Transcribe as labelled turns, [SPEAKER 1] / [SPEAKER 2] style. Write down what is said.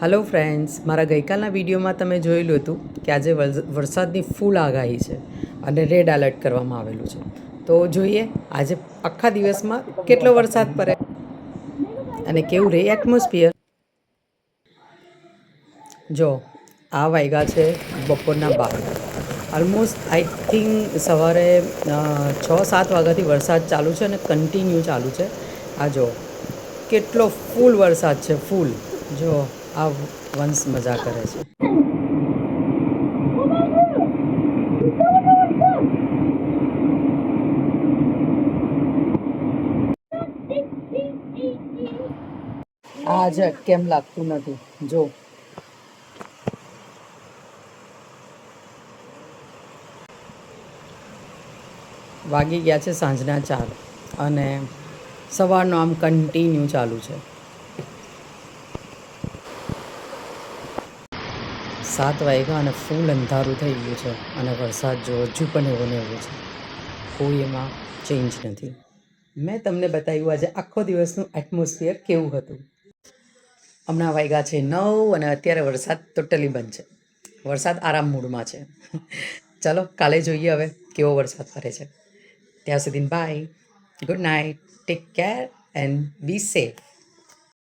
[SPEAKER 1] Hello friends, મારા ગઈકાલના વિડીયોમાં તમે જોયેલું હતું કે આજે વરસાદની ફૂલ આગાહી છે અને રેડ એલર્ટ કરવામાં આવેલું છે. તો જોઈએ આજે આખા દિવસમાં કેટલો વરસાદ પડે અને કેવું રહે એટમોસ્ફિયર. જો આ વાગ્યા છે બપોરના 12. ઓલમોસ્ટ આઈ થિંક સવારે 6-7 વાગ્યાથી વરસાદ ચાલુ છે અને કન્ટિન્યુ ચાલુ છે. આ જો કેટલો ફૂલ વરસાદ છે, ફૂલ. જો આ વંશ મજા કરે છે. આજે કેમ લાગતું નથી જો. વાગી ગયા છે સાંજના 4 અને સવારનો આમ કન્ટિન્યુ ચાલુ છે. 7 વાગ્યા અને ફૂલ અંધારું થઈ ગયું છે અને વરસાદ જો હજુ પણ એવો ને એવો છે, કોઈ એમાં ચેન્જ નથી. મેં તમને બતાવ્યું આજે આખો દિવસનું એટમોસ્ફિયર કેવું હતું. હમણાં વાગ્યા છે 9 અને અત્યારે વરસાદ ટોટલી બંધ છે. વરસાદ આરામ મૂડમાં છે. ચાલો કાલે જોઈએ હવે કેવો વરસાદ પડે છે. ત્યાં સુધી bye, good night, take care and be safe.